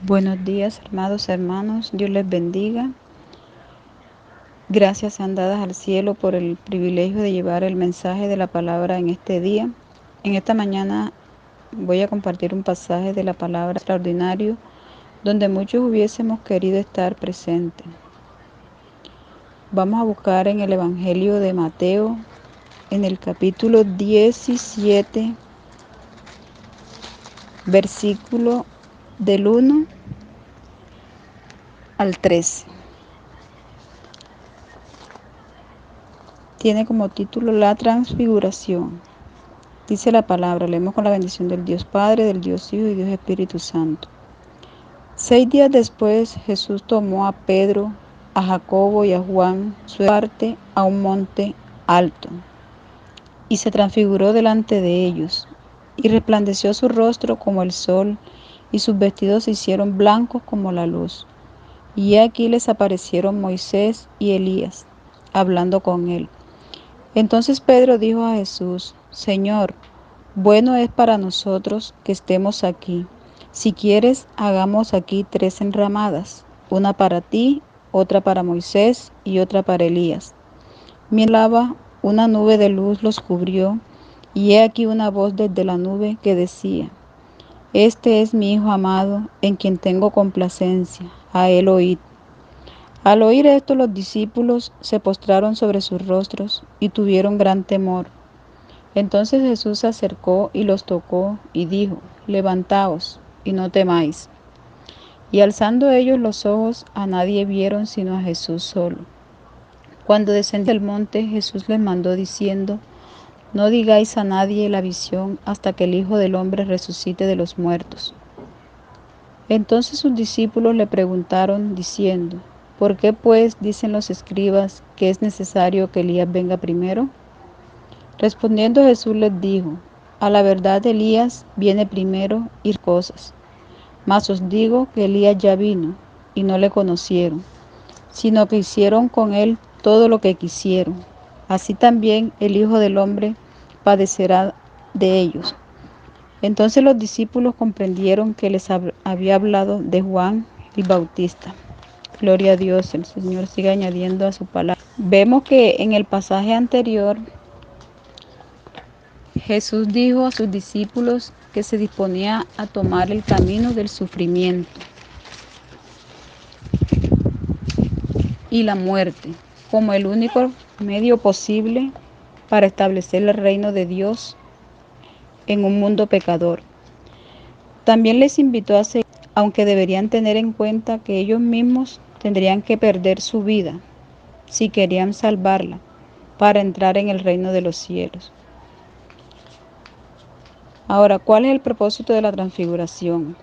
Buenos días, amados hermanos. Dios les bendiga. Gracias sean dadas al cielo por el privilegio de llevar el mensaje de la palabra en este día. En esta mañana voy a compartir un pasaje de la palabra extraordinario donde muchos hubiésemos querido estar presentes. Vamos a buscar en el Evangelio de Mateo, en el capítulo 17, versículo del 1 al 13. Tiene como título La Transfiguración. Dice la palabra, leemos con la bendición del Dios Padre, del Dios Hijo y Dios Espíritu Santo. 6 días después, Jesús tomó a Pedro, a Jacobo y a Juan, su parte a un monte alto, y se transfiguró delante de ellos, y resplandeció su rostro como el sol, y sus vestidos se hicieron blancos como la luz. Y aquí les aparecieron Moisés y Elías, hablando con él. Entonces Pedro dijo a Jesús: Señor, bueno es para nosotros que estemos aquí. Si quieres, hagamos aquí 3 enramadas, una para ti, otra para Moisés y otra para Elías. Mientras una nube de luz los cubrió, y he aquí una voz desde la nube que decía: Este es mi Hijo amado, en quien tengo complacencia, a él oíd. Al oír esto, los discípulos se postraron sobre sus rostros y tuvieron gran temor. Entonces Jesús se acercó y los tocó y dijo: Levantaos y no temáis. Y alzando ellos los ojos, a nadie vieron sino a Jesús solo. Cuando descendió del monte, Jesús les mandó diciendo: No digáis a nadie la visión hasta que el Hijo del Hombre resucite de los muertos. Entonces sus discípulos le preguntaron diciendo: ¿Por qué pues dicen los escribas que es necesario que Elías venga primero? Respondiendo Jesús les dijo: A la verdad Elías viene primero y cosas. Mas os digo que Elías ya vino, y no le conocieron, sino que hicieron con él todo lo que quisieron. Así también el Hijo del Hombre padecerá de ellos. Entonces los discípulos comprendieron que les había hablado de Juan el Bautista. Gloria a Dios, el Señor sigue añadiendo a su palabra. Vemos que en el pasaje anterior Jesús dijo a sus discípulos que se disponía a tomar el camino del sufrimiento y la muerte como el único medio posible para establecer el reino de Dios en un mundo pecador. También les invitó a seguir, aunque deberían tener en cuenta que ellos mismos tendrían que perder su vida si querían salvarla para entrar en el reino de los cielos. Ahora, ¿cuál es el propósito de la transfiguración?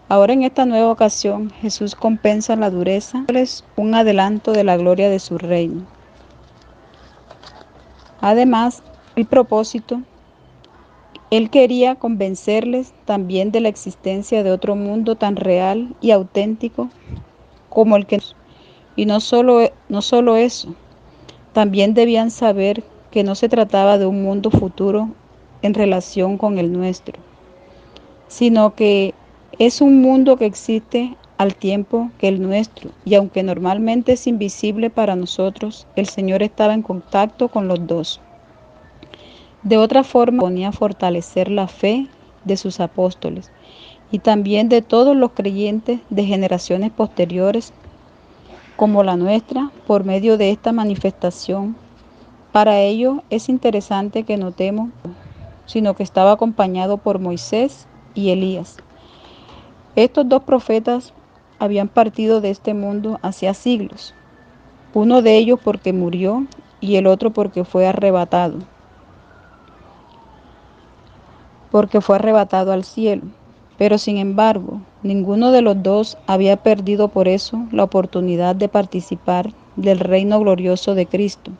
Ahora en esta nueva ocasión Jesús compensa la dureza, dándoles un adelanto de la gloria de su reino. Además, el propósito, Él quería convencerles también de la existencia de otro mundo tan real y auténtico como el que nosotros. Y no solo eso, también debían saber que no se trataba de un mundo futuro en relación con el nuestro, sino que es un mundo que existe al tiempo que el nuestro, y aunque normalmente es invisible para nosotros, el Señor estaba en contacto con los dos. De otra forma, ponía a fortalecer la fe de sus apóstoles y también de todos los creyentes de generaciones posteriores como la nuestra por medio de esta manifestación. Para ello es interesante que notemos, sino que estaba acompañado por Moisés y Elías. Estos dos profetas habían partido de este mundo hacía siglos, uno de ellos porque murió y el otro porque fue arrebatado al cielo. Pero sin embargo, ninguno de los dos había perdido por eso la oportunidad de participar del reino glorioso de Cristo.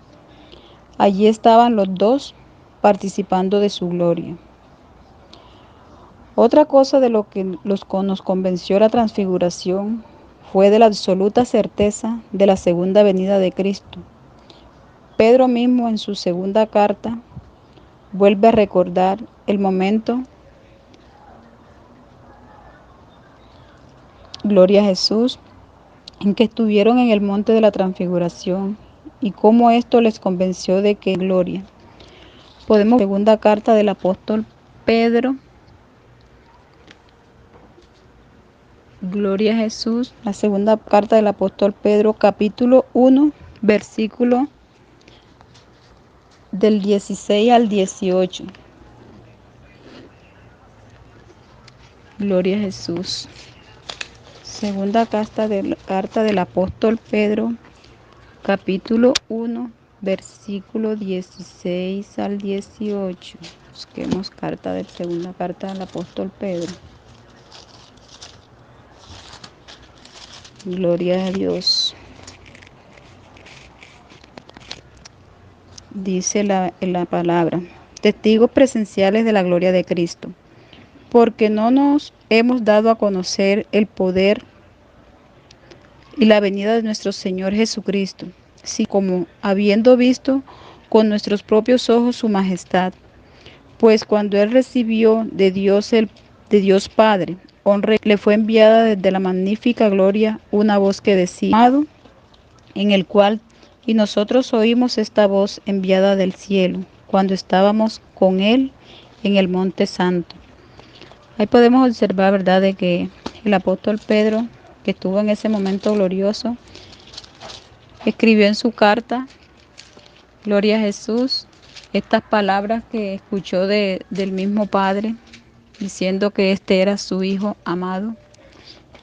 Allí estaban los dos participando de su gloria. Otra cosa de lo que nos convenció la transfiguración fue de la absoluta certeza de la segunda venida de Cristo. Pedro mismo en su segunda carta vuelve a recordar el momento gloria a Jesús, en que estuvieron en el monte de la transfiguración y cómo esto les convenció de que gloria. Podemos ver segunda carta del apóstol Pedro, gloria a Jesús, la segunda carta del apóstol Pedro, capítulo 1, versículo del 16 al 18. Gloria a Jesús. Segunda carta del apóstol Pedro, capítulo 1, versículo 16 al 18. Busquemos segunda carta del apóstol Pedro. Gloria a Dios. Dice la palabra: testigos presenciales de la gloria de Cristo, porque no nos hemos dado a conocer el poder y la venida de nuestro Señor Jesucristo, sino como habiendo visto con nuestros propios ojos su majestad. Pues cuando Él recibió de Dios Padre honra, le fue enviada desde la magnífica gloria una voz que decía: amado, en el cual, y nosotros oímos esta voz enviada del cielo, cuando estábamos con Él en el Monte Santo. Ahí podemos observar, ¿verdad?, de que el apóstol Pedro, que estuvo en ese momento glorioso, escribió en su carta, gloria a Jesús, estas palabras que escuchó del mismo Padre, diciendo que este era su Hijo amado,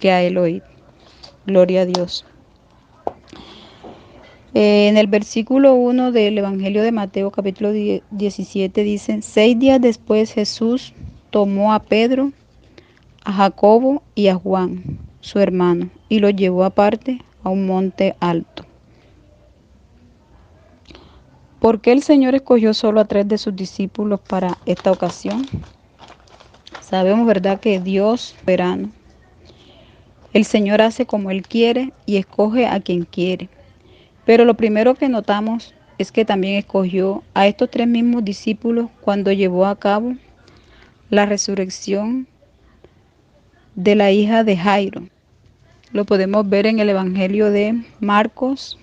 que a Él oíd. Gloria a Dios. En el versículo 1 del Evangelio de Mateo, capítulo 17, dice: 6 días después Jesús tomó a Pedro, a Jacobo y a Juan, su hermano, y los llevó aparte a un monte alto. ¿Por qué el Señor escogió solo a 3 de sus discípulos para esta ocasión? Sabemos, ¿verdad?, que Dios es soberano. El Señor hace como Él quiere y escoge a quien quiere. Pero lo primero que notamos es que también escogió a estos 3 mismos discípulos cuando llevó a cabo la resurrección de la hija de Jairo. Lo podemos ver en el Evangelio de Marcos,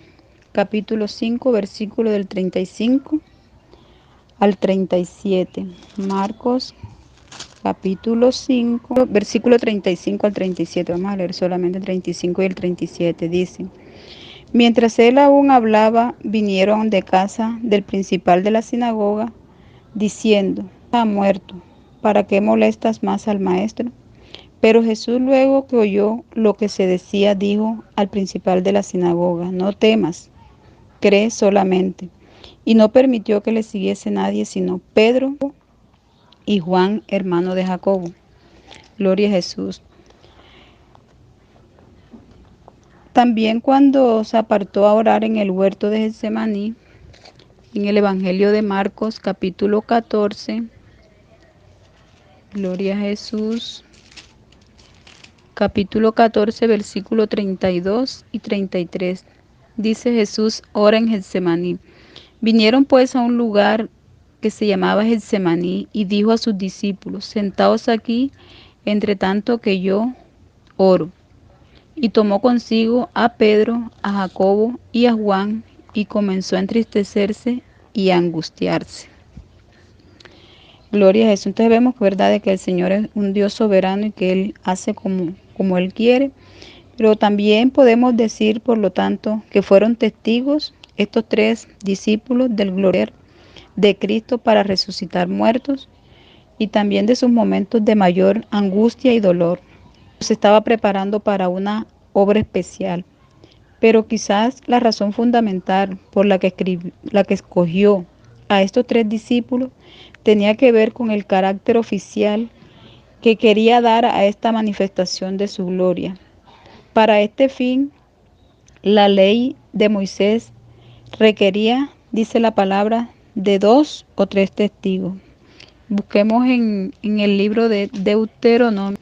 capítulo 5, versículo del 35 al 37. Marcos, capítulo 5, versículo 35 al 37. Vamos a leer solamente el 35 y el 37. Dice: mientras él aún hablaba, vinieron de casa del principal de la sinagoga, diciendo: ha muerto, ¿para qué molestas más al maestro? Pero Jesús, luego que oyó lo que se decía, dijo al principal de la sinagoga: no temas, cree solamente. Y no permitió que le siguiese nadie, sino Pedro y Juan, hermano de Jacobo. Gloria a Jesús. También cuando se apartó a orar en el huerto de Getsemaní, en el Evangelio de Marcos, capítulo 14, gloria a Jesús, capítulo 14, versículo 32 y 33. Dice: Jesús ora en Getsemaní. Vinieron pues a un lugar que se llamaba Getsemaní y dijo a sus discípulos: sentaos aquí, entre tanto que yo oro. Y tomó consigo a Pedro, a Jacobo y a Juan, y comenzó a entristecerse y a angustiarse. Gloria a Jesús. Entonces vemos, ¿verdad?, de que el Señor es un Dios soberano y que Él hace como Él quiere. Pero también podemos decir, por lo tanto, que fueron testigos estos 3 discípulos del gloria de Cristo para resucitar muertos y también de sus momentos de mayor angustia y dolor. Se estaba preparando para una obra especial, pero quizás la razón fundamental por la que escogió a estos 3 discípulos tenía que ver con el carácter oficial que quería dar a esta manifestación de su gloria. Para este fin, la ley de Moisés requería, dice la palabra, de 2 o 3 testigos. Busquemos en el libro de Deuteronomio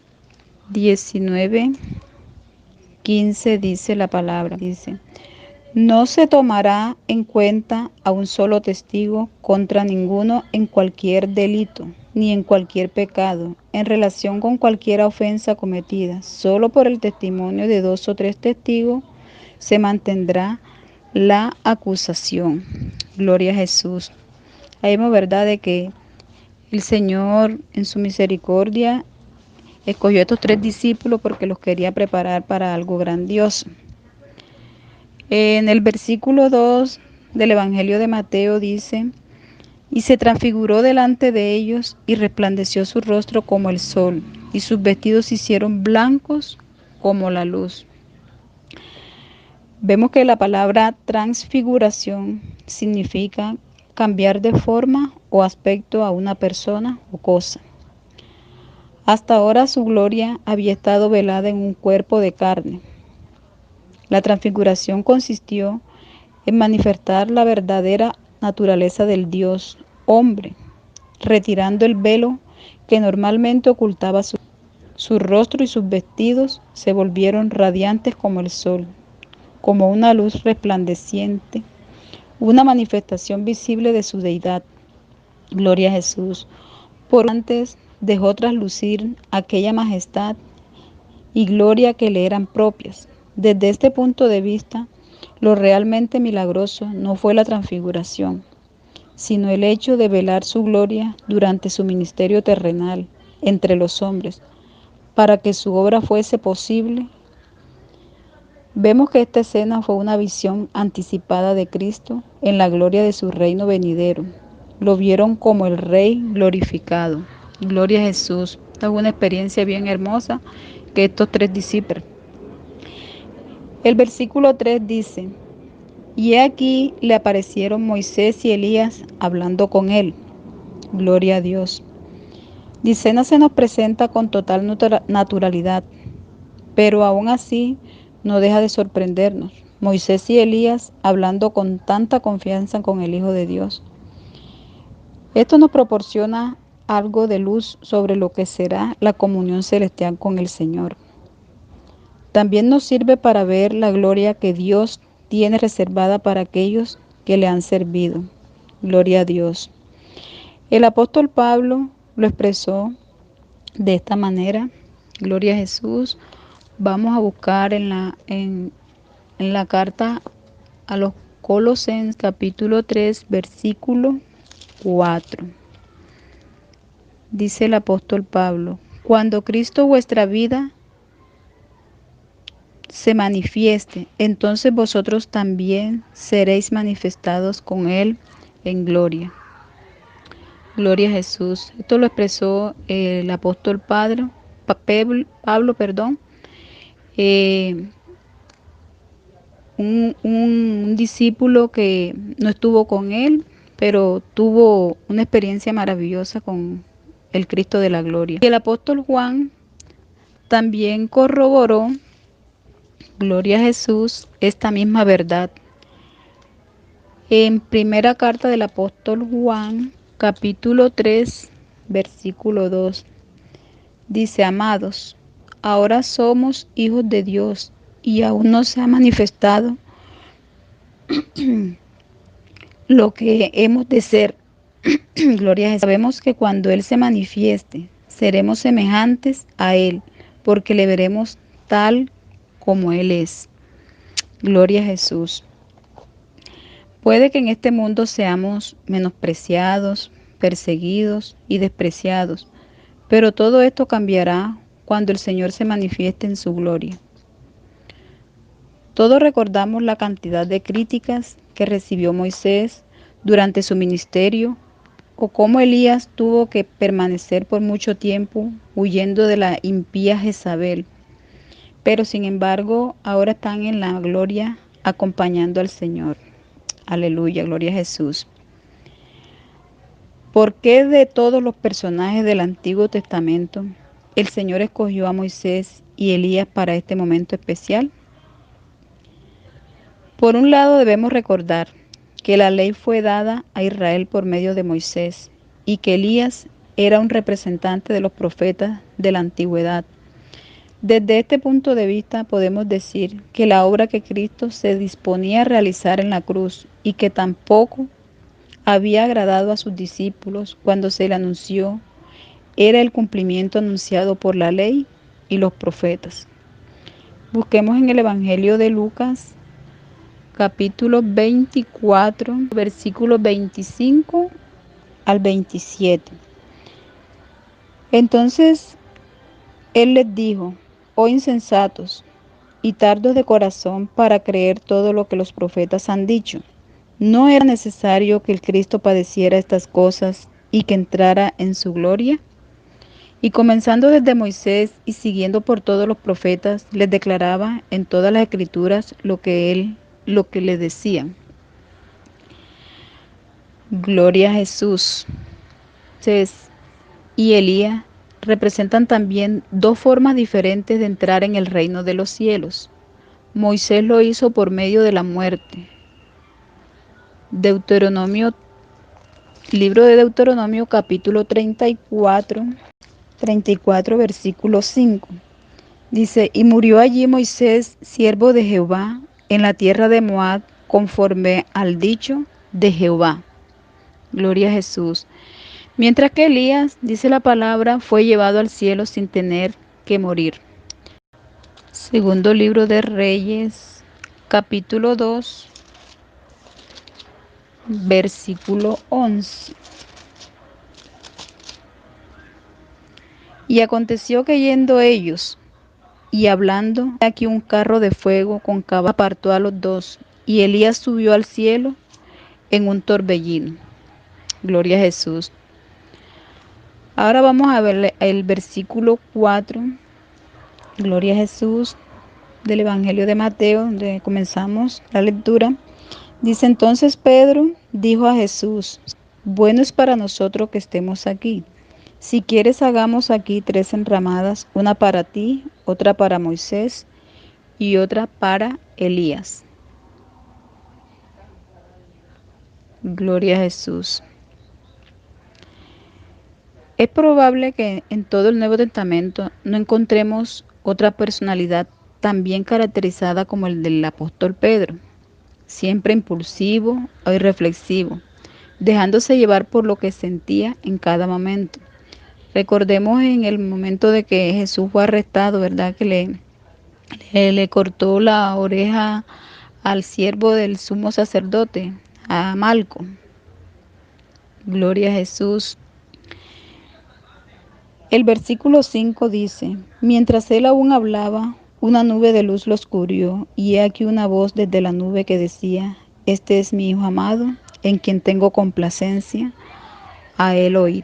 19:15, dice la palabra, dice: no se tomará en cuenta a un solo testigo contra ninguno en cualquier delito, ni en cualquier pecado, en relación con cualquier ofensa cometida. Solo por el testimonio de 2 o 3 testigos se mantendrá la acusación. Gloria a Jesús. Ahí vemos, ¿verdad?, de que el Señor en su misericordia escogió a estos 3 discípulos porque los quería preparar para algo grandioso. En el versículo 2 del Evangelio de Mateo dice: y se transfiguró delante de ellos y resplandeció su rostro como el sol, y sus vestidos se hicieron blancos como la luz. Vemos que la palabra transfiguración significa cambiar de forma o aspecto a una persona o cosa. Hasta ahora su gloria había estado velada en un cuerpo de carne. La transfiguración consistió en manifestar la verdadera naturaleza del Dios hombre, retirando el velo que normalmente ocultaba su rostro, y sus vestidos se volvieron radiantes como el sol, como una luz resplandeciente, una manifestación visible de su deidad. Gloria a Jesús. Por antes dejó traslucir aquella majestad y gloria que le eran propias. Desde este punto de vista, lo realmente milagroso no fue la transfiguración, sino el hecho de velar su gloria durante su ministerio terrenal entre los hombres, para que su obra fuese posible. Vemos que esta escena fue una visión anticipada de Cristo en la gloria de su reino venidero. Lo vieron como el Rey glorificado. Gloria a Jesús. Esta es una experiencia bien hermosa que estos 3 discípulos. El versículo 3 dice: y aquí le aparecieron Moisés y Elías hablando con él. Gloria a Dios. La escena se nos presenta con total naturalidad, pero aún así no deja de sorprendernos. Moisés y Elías hablando con tanta confianza con el Hijo de Dios. Esto nos proporciona algo de luz sobre lo que será la comunión celestial con el Señor. También nos sirve para ver la gloria que Dios tiene reservada para aquellos que le han servido. Gloria a Dios. El apóstol Pablo lo expresó de esta manera. Gloria a Jesús. Vamos a buscar en la carta a los Colosenses capítulo 3 versículo 4. Dice el apóstol Pablo: cuando Cristo vuestra vida se manifieste, entonces vosotros también seréis manifestados con Él en gloria. Gloria a Jesús. Esto lo expresó el apóstol Pablo, un discípulo que no estuvo con él, pero tuvo una experiencia maravillosa con el Cristo de la gloria. Y el apóstol Juan también corroboró, gloria a Jesús, esta misma verdad. En primera carta del apóstol Juan, capítulo 3, versículo 2, dice: amados, ahora somos hijos de Dios y aún no se ha manifestado lo que hemos de ser. Gloria a Jesús. Sabemos que cuando Él se manifieste, seremos semejantes a Él, porque le veremos tal como Él es. Gloria a Jesús. Puede que en este mundo seamos menospreciados, perseguidos y despreciados, pero todo esto cambiará cuando el Señor se manifieste en su gloria. Todos recordamos la cantidad de críticas que recibió Moisés durante su ministerio, o cómo Elías tuvo que permanecer por mucho tiempo huyendo de la impía Jezabel. Pero sin embargo, ahora están en la gloria acompañando al Señor. Aleluya, gloria a Jesús. ¿Por qué de todos los personajes del Antiguo Testamento el Señor escogió a Moisés y Elías para este momento especial? Por un lado, debemos recordar que la ley fue dada a Israel por medio de Moisés y que Elías era un representante de los profetas de la antigüedad. Desde este punto de vista podemos decir que la obra que Cristo se disponía a realizar en la cruz y que tampoco había agradado a sus discípulos cuando se le anunció era el cumplimiento anunciado por la ley y los profetas. Busquemos en el Evangelio de Lucas, capítulo 24, versículos 25 al 27. Entonces él les dijo: oh insensatos y tardos de corazón para creer todo lo que los profetas han dicho. ¿No era necesario que el Cristo padeciera estas cosas y que entrara en su gloria? Y comenzando desde Moisés y siguiendo por todos los profetas, les declaraba en todas las escrituras lo que le decían. Gloria a Jesús. Moisés y Elías representan también dos formas diferentes de entrar en el reino de los cielos. Moisés lo hizo por medio de la muerte. Libro de Deuteronomio, capítulo 34, versículo 5. Dice: y murió allí Moisés, siervo de Jehová, en la tierra de Moab, conforme al dicho de Jehová. Gloria a Jesús. Mientras que Elías, dice la palabra, fue llevado al cielo sin tener que morir. Segundo libro de Reyes, capítulo 2, versículo 11. Y aconteció que yendo ellos y hablando, aquí un carro de fuego con caballos apartó a los dos, y Elías subió al cielo en un torbellino. Gloria a Jesús. Ahora vamos a ver el versículo 4. Gloria a Jesús, del Evangelio de Mateo, donde comenzamos la lectura. Dice: entonces Pedro dijo a Jesús: bueno es para nosotros que estemos aquí. Si quieres, hagamos aquí 3 enramadas, una para ti, otra para Moisés y otra para Elías. Gloria a Jesús. Es probable que en todo el Nuevo Testamento no encontremos otra personalidad tan bien caracterizada como el del apóstol Pedro, siempre impulsivo y reflexivo, dejándose llevar por lo que sentía en cada momento. Recordemos en el momento de que Jesús fue arrestado, ¿verdad? Que le cortó la oreja al siervo del sumo sacerdote, a Malco. Gloria a Jesús. El versículo 5 dice: mientras él aún hablaba, una nube de luz los cubrió, y he aquí una voz desde la nube que decía: este es mi Hijo amado, en quien tengo complacencia, a él oíd.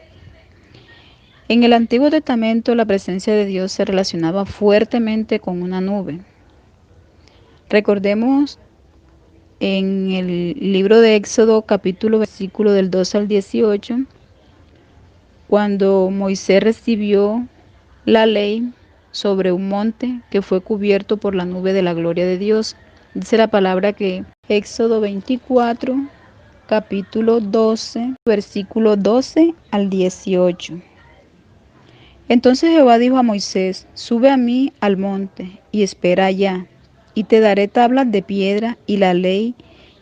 En el Antiguo Testamento la presencia de Dios se relacionaba fuertemente con una nube. Recordemos en el libro de Éxodo, capítulo versículo del 2 al 18, cuando Moisés recibió la ley sobre un monte que fue cubierto por la nube de la gloria de Dios. Dice la palabra que Éxodo 24, capítulo 12, versículo 12 al 18. Entonces Jehová dijo a Moisés: sube a mí al monte y espera allá, y te daré tablas de piedra y la ley,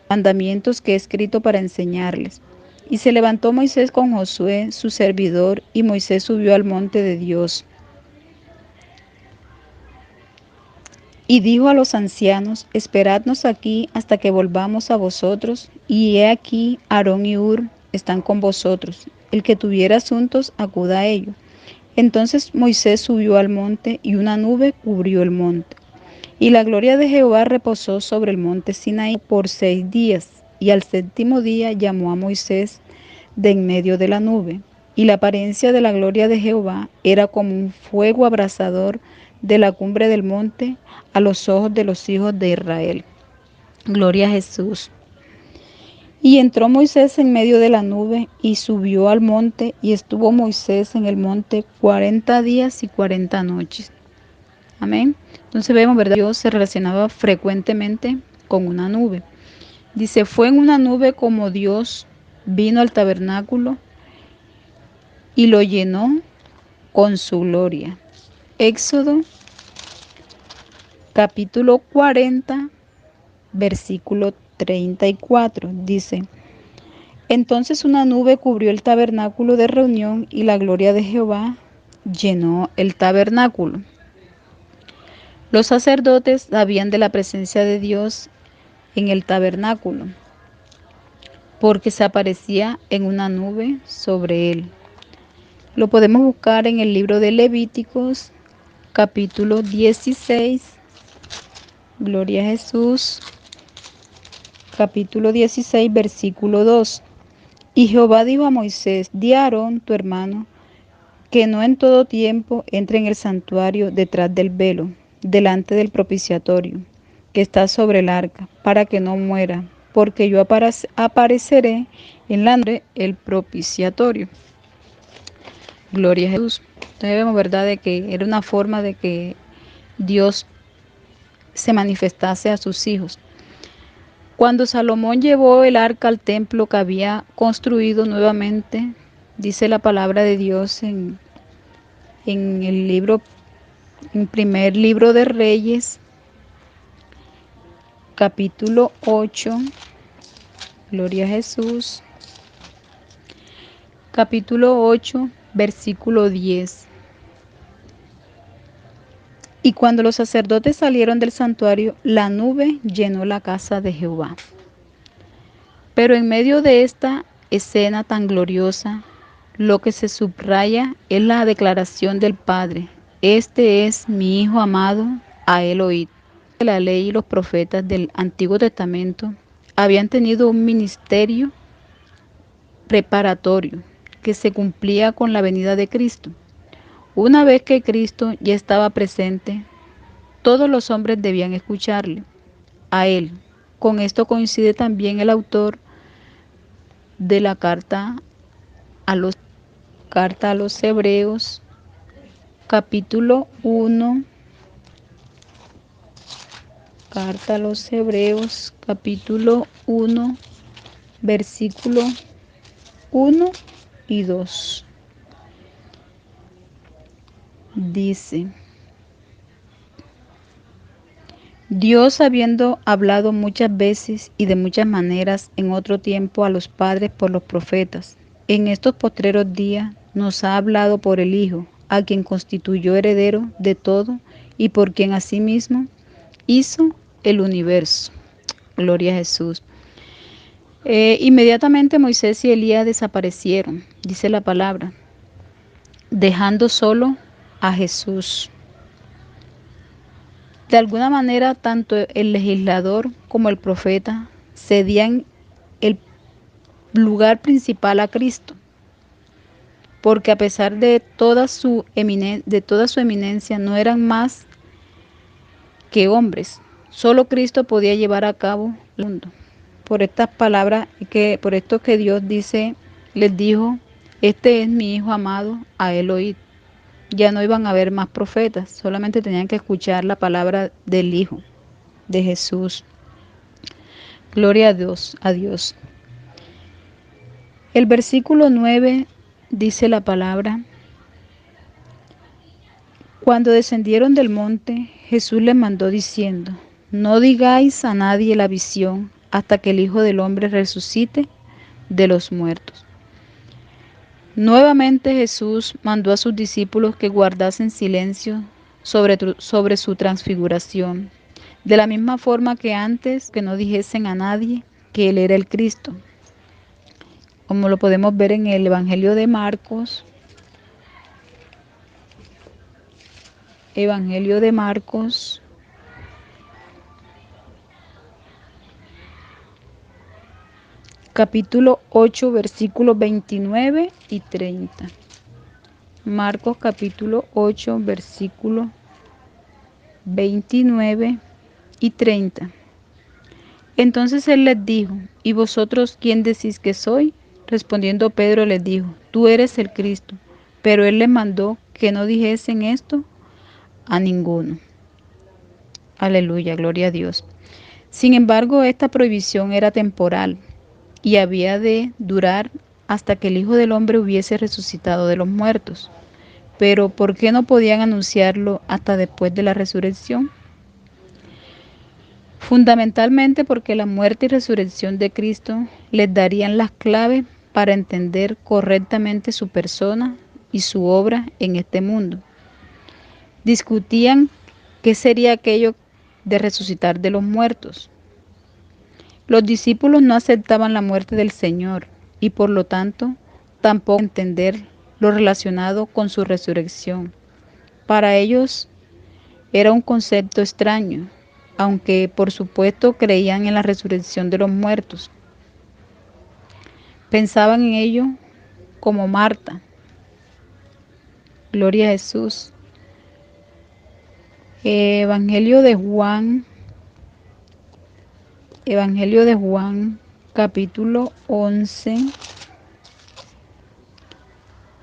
mandamientos que he escrito para enseñarles. Y se levantó Moisés con Josué, su servidor, y Moisés subió al monte de Dios. Y dijo a los ancianos: esperadnos aquí hasta que volvamos a vosotros, y he aquí Aarón y Hur están con vosotros. El que tuviera asuntos, acuda a ellos. Entonces Moisés subió al monte, y una nube cubrió el monte. Y la gloria de Jehová reposó sobre el monte Sinaí por 6 días. Y al 7º día llamó a Moisés de en medio de la nube. Y la apariencia de la gloria de Jehová era como un fuego abrasador de la cumbre del monte a los ojos de los hijos de Israel. Gloria a Jesús. Y entró Moisés en medio de la nube y subió al monte, y estuvo Moisés en el monte 40 días y 40 noches. Amén. Entonces vemos, ¿verdad? Dios se relacionaba frecuentemente con una nube. Dice: fue en una nube como Dios vino al tabernáculo y lo llenó con su gloria. Éxodo capítulo 40, versículo 34, dice: entonces una nube cubrió el tabernáculo de reunión, y la gloria de Jehová llenó el tabernáculo. Los sacerdotes sabían de la presencia de Dios en el tabernáculo, porque se aparecía en una nube sobre él. Lo podemos buscar en el libro de Levíticos, capítulo 16. Gloria a Jesús. Capítulo 16, versículo 2. Y Jehová dijo a Moisés: di a Aarón, tu hermano, que no en todo tiempo entre en el santuario detrás del velo, delante del propiciatorio, que está sobre el arca, para que no muera, porque yo apareceré en la nube el propiciatorio. Gloria a Jesús. Entonces vemos, ¿verdad?, de que era una forma de que Dios se manifestase a sus hijos. Cuando Salomón llevó el arca al templo que había construido nuevamente, dice la palabra de Dios en el libro, en primer libro de Reyes, capítulo 8, gloria a Jesús, capítulo 8, versículo 10. Y cuando los sacerdotes salieron del santuario, la nube llenó la casa de Jehová. Pero en medio de esta escena tan gloriosa, lo que se subraya es la declaración del Padre: este es mi Hijo amado, a él oíd. La ley y los profetas del Antiguo Testamento habían tenido un ministerio preparatorio que se cumplía con la venida de Cristo. Una vez que Cristo ya estaba presente, todos los hombres debían escucharle, a él. Con esto coincide también el autor de la carta a los Hebreos, capítulo 1, carta a los Hebreos, capítulo 1, versículo 1 y 2. Dice: Dios, habiendo hablado muchas veces y de muchas maneras en otro tiempo a los padres por los profetas, en estos postreros días nos ha hablado por el Hijo, a quien constituyó heredero de todo y por quien asimismo hizo el universo. Gloria a Jesús. Inmediatamente Moisés y Elías desaparecieron, dice la palabra, dejando solo a Jesús. De alguna manera, tanto el legislador como el profeta cedían el lugar principal a Cristo, porque a pesar de toda su eminencia, no eran más que hombres. Solo Cristo podía llevar a cabo el mundo. Por estas palabras, por esto que Dios les dijo: este es mi Hijo amado, a él oíd. Ya no iban a haber más profetas, solamente tenían que escuchar la palabra del Hijo, de Jesús. Gloria a Dios. El versículo 9 dice la palabra: cuando descendieron del monte, Jesús les mandó diciendo: no digáis a nadie la visión hasta que el Hijo del Hombre resucite de los muertos. Nuevamente Jesús mandó a sus discípulos que guardasen silencio sobre su transfiguración, de la misma forma que antes, que no dijesen a nadie que Él era el Cristo, como lo podemos ver en el Evangelio de Marcos. Evangelio de Marcos, capítulo 8, versículos 29 y 30. Marcos capítulo 8, versículos 29 y 30. Entonces él les dijo: ¿y vosotros quién decís que soy? Respondiendo Pedro les dijo: tú eres el Cristo. Pero él les mandó que no dijesen esto a ninguno. Aleluya, gloria a Dios. Sin embargo, esta prohibición era temporal y había de durar hasta que el Hijo del Hombre hubiese resucitado de los muertos. Pero ¿por qué no podían anunciarlo hasta después de la resurrección? Fundamentalmente porque la muerte y resurrección de Cristo les darían las claves para entender correctamente su persona, y su obra en este mundo. Discutían qué sería aquello de resucitar de los muertos. Los discípulos no aceptaban la muerte del Señor y por lo tanto tampoco entender lo relacionado con su resurrección. Para ellos era un concepto extraño, aunque por supuesto creían en la resurrección de los muertos. Pensaban en ello como Marta. Gloria a Jesús. Evangelio de Juan, capítulo 11,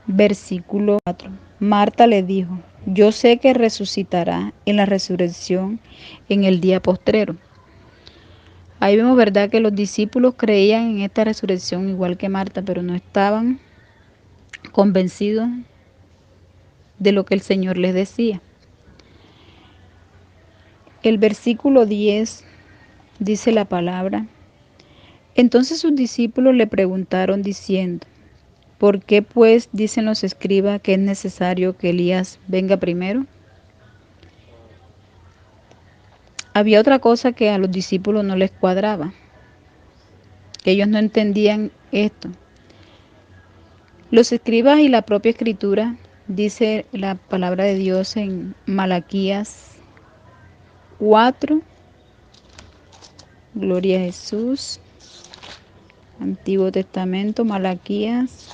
versículo 4. Marta le dijo: yo sé que resucitará en la resurrección en el día postrero. Ahí vemos, ¿verdad?, que los discípulos creían en esta resurrección igual que Marta, pero no estaban convencidos de lo que el Señor les decía. El versículo 10 dice la palabra: entonces sus discípulos le preguntaron diciendo: ¿por qué pues dicen los escribas que es necesario que Elías venga primero? Había otra cosa que a los discípulos no les cuadraba, que ellos no entendían esto. Los escribas y la propia escritura, dice la palabra de Dios en Malaquías 4, gloria a Jesús, Antiguo Testamento, Malaquías.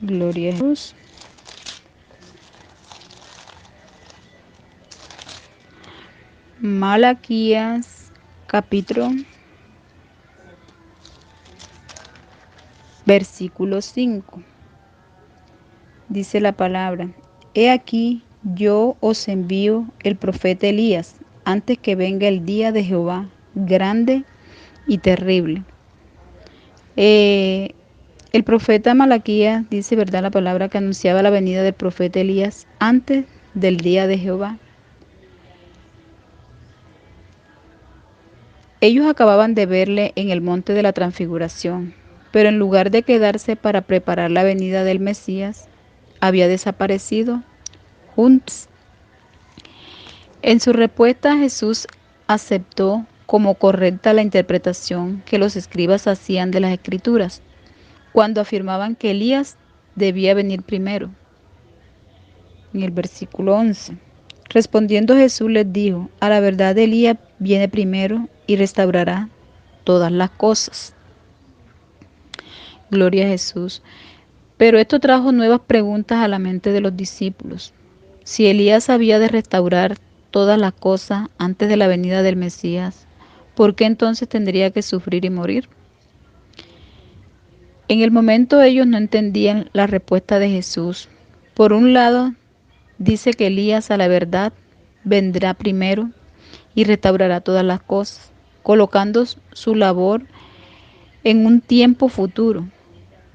Gloria a Jesús. Malaquías, capítulo, versículo 5. Dice la palabra: he aquí, yo os envío el profeta Elías, antes que venga el día de Jehová, grande y terrible. El profeta Malaquías dice, ¿verdad?, la palabra que anunciaba la venida del profeta Elías antes del día de Jehová. Ellos acababan de verle en el monte de la transfiguración, pero en lugar de quedarse para preparar la venida del Mesías, había desaparecido juntos. En su respuesta, Jesús aceptó como correcta la interpretación que los escribas hacían de las Escrituras, cuando afirmaban que Elías debía venir primero. En el versículo 11. Respondiendo Jesús les dijo: a la verdad Elías viene primero y restaurará todas las cosas. Gloria a Jesús. Pero esto trajo nuevas preguntas a la mente de los discípulos. Si Elías había de restaurar todas las cosas antes de la venida del Mesías, ¿por qué entonces tendría que sufrir y morir? En el momento ellos no entendían la respuesta de Jesús. Por un lado, dice que Elías a la verdad vendrá primero y restaurará todas las cosas, colocando su labor en un tiempo futuro.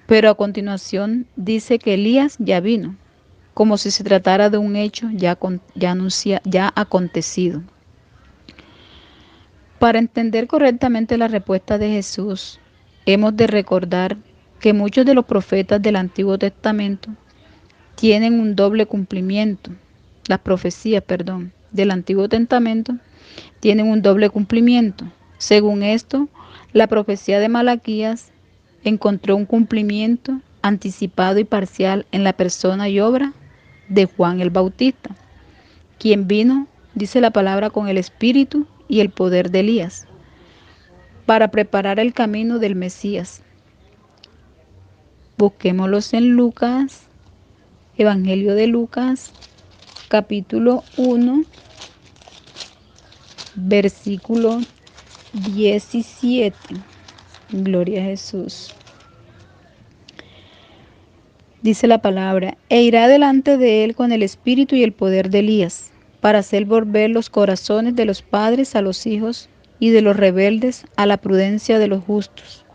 Pero a continuación dice que Elías ya vino, como si se tratara de un hecho ya acontecido. Para entender correctamente la respuesta de Jesús, hemos de recordar que muchos de los profetas del Antiguo Testamento tienen un doble cumplimiento. Las profecías, del Antiguo Testamento tienen un doble cumplimiento. Según esto, la profecía de Malaquías encontró un cumplimiento anticipado y parcial en la persona y obra de Juan el Bautista, quien vino, dice la palabra, con el espíritu y el poder de Elías, para preparar el camino del Mesías. Busquémoslos en Lucas, Evangelio de Lucas, capítulo 1, versículo 17. Gloria a Jesús. Dice la palabra: e irá delante de él con el espíritu y el poder de Elías, para hacer volver los corazones de los padres a los hijos y de los rebeldes a la prudencia de los justos,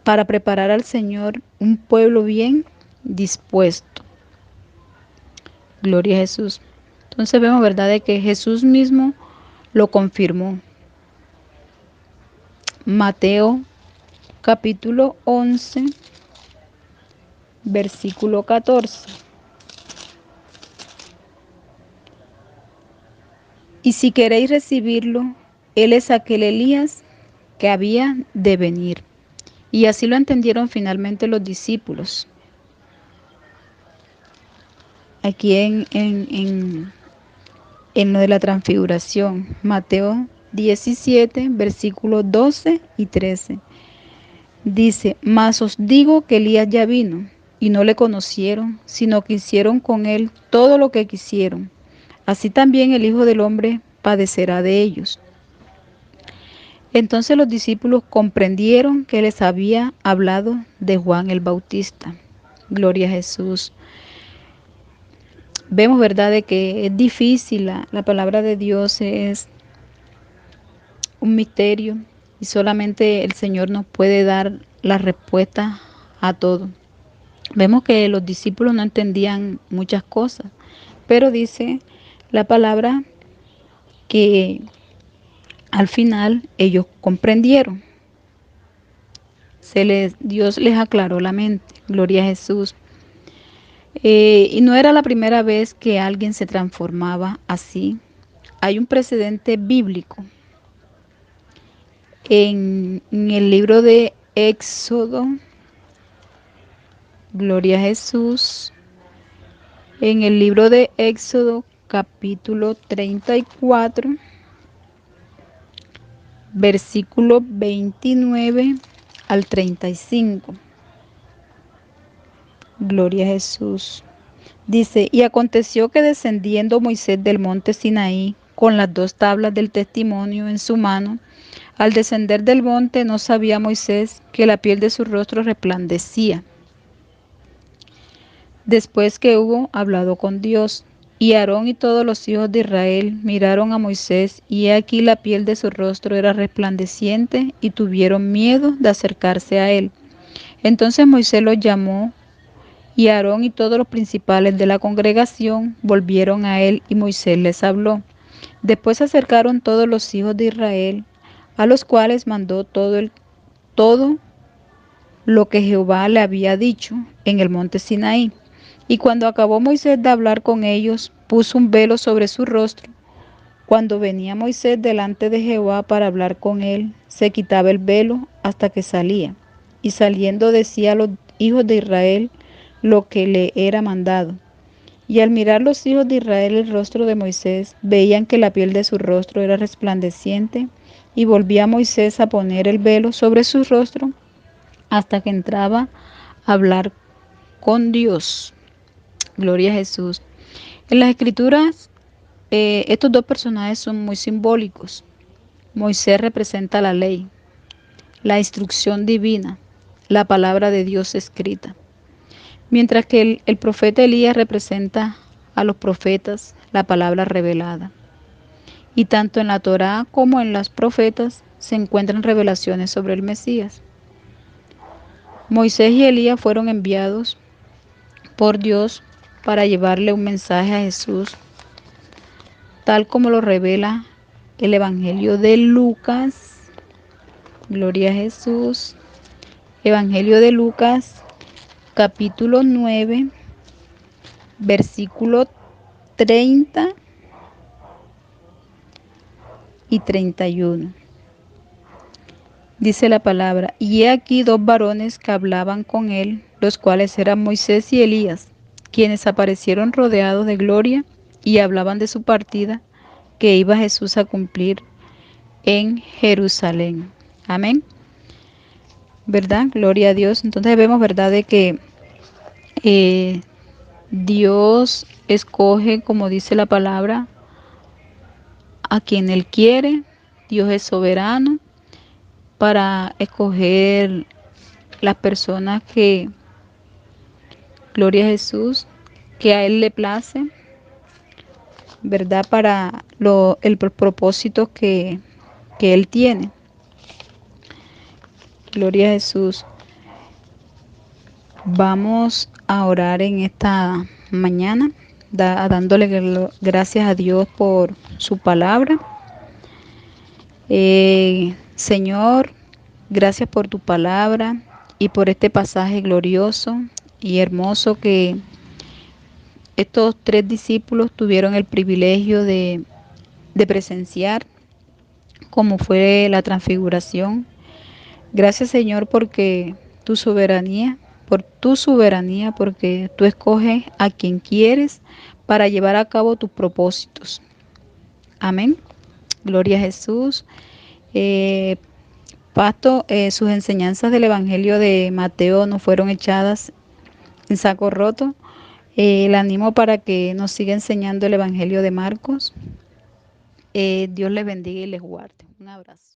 para preparar al Señor un pueblo bien dispuesto. Gloria a Jesús. Entonces vemos, ¿verdad?, de que Jesús mismo lo confirmó. Mateo capítulo 11, versículo 14. Y si queréis recibirlo, él es aquel Elías que había de venir. Y así lo entendieron finalmente los discípulos. Aquí en lo de la transfiguración, Mateo 17, versículos 12 y 13. Dice, mas os digo que Elías ya vino, y no le conocieron, sino que hicieron con él todo lo que quisieron. Así también el Hijo del Hombre padecerá de ellos. Entonces los discípulos comprendieron que les había hablado de Juan el Bautista. Gloria a Jesús. Vemos, ¿verdad?, de que es difícil, la palabra de Dios es un misterio y solamente el Señor nos puede dar la respuesta a todo. Vemos que los discípulos no entendían muchas cosas, pero dice la palabra que al final ellos comprendieron. Dios les aclaró la mente. Gloria a Jesús. Y no era la primera vez que alguien se transformaba así. Hay un precedente bíblico en el libro de Éxodo. Gloria a Jesús. En el libro de Éxodo, capítulo 34, versículo 29 al 35. Gloria a Jesús. Dice, y aconteció que descendiendo Moisés del monte Sinaí con las 2 tablas del testimonio en su mano, al descender del monte no sabía Moisés que la piel de su rostro resplandecía. Después que hubo hablado con Dios, y Aarón y todos los hijos de Israel miraron a Moisés, y he aquí la piel de su rostro era resplandeciente, y tuvieron miedo de acercarse a él. Entonces Moisés los llamó, y Aarón y todos los principales de la congregación volvieron a él, y Moisés les habló. Después se acercaron todos los hijos de Israel, a los cuales mandó todo lo que Jehová le había dicho en el monte Sinaí. Y cuando acabó Moisés de hablar con ellos, puso un velo sobre su rostro. Cuando venía Moisés delante de Jehová para hablar con él, se quitaba el velo hasta que salía. Y saliendo decía a los hijos de Israel lo que le era mandado. Y al mirar los hijos de Israel el rostro de Moisés, veían que la piel de su rostro era resplandeciente, y volvía Moisés a poner el velo sobre su rostro hasta que entraba a hablar con Dios. Gloria a Jesús. En las Escrituras, estos 2 personajes son muy simbólicos. Moisés representa la ley, la instrucción divina, la palabra de Dios escrita. Mientras que el profeta Elías representa a los profetas, la palabra revelada. Y tanto en la Torá como en las profetas se encuentran revelaciones sobre el Mesías. Moisés y Elías fueron enviados por Dios para llevarle un mensaje a Jesús, tal como lo revela el Evangelio de Lucas. Gloria a Jesús. Evangelio de Lucas, capítulo 9, versículo 30 y 31. Dice la palabra, y he aquí 2 varones que hablaban con él, los cuales eran Moisés y Elías, quienes aparecieron rodeados de gloria y hablaban de su partida que iba Jesús a cumplir en Jerusalén. Amén. ¿Verdad? Gloria a Dios. Entonces vemos, ¿verdad?, de que Dios escoge, como dice la palabra, a quien Él quiere. Dios es soberano para escoger las personas que, gloria a Jesús, que a Él le place, ¿verdad?, para el propósito que Él tiene. Gloria a Jesús. Vamos a orar en esta mañana, dándole gracias a Dios por su palabra. Señor, gracias por tu palabra y por este pasaje glorioso y hermoso que estos 3 discípulos tuvieron el privilegio de presenciar, como fue la transfiguración. Gracias, Señor, porque por tu soberanía, porque tú escoges a quien quieres para llevar a cabo tus propósitos. Amén. Gloria a Jesús. Eh, Pasto, sus enseñanzas del Evangelio de Mateo no fueron echadas en saco roto. Le animo para que nos siga enseñando el Evangelio de Marcos. Dios les bendiga y les guarde. Un abrazo.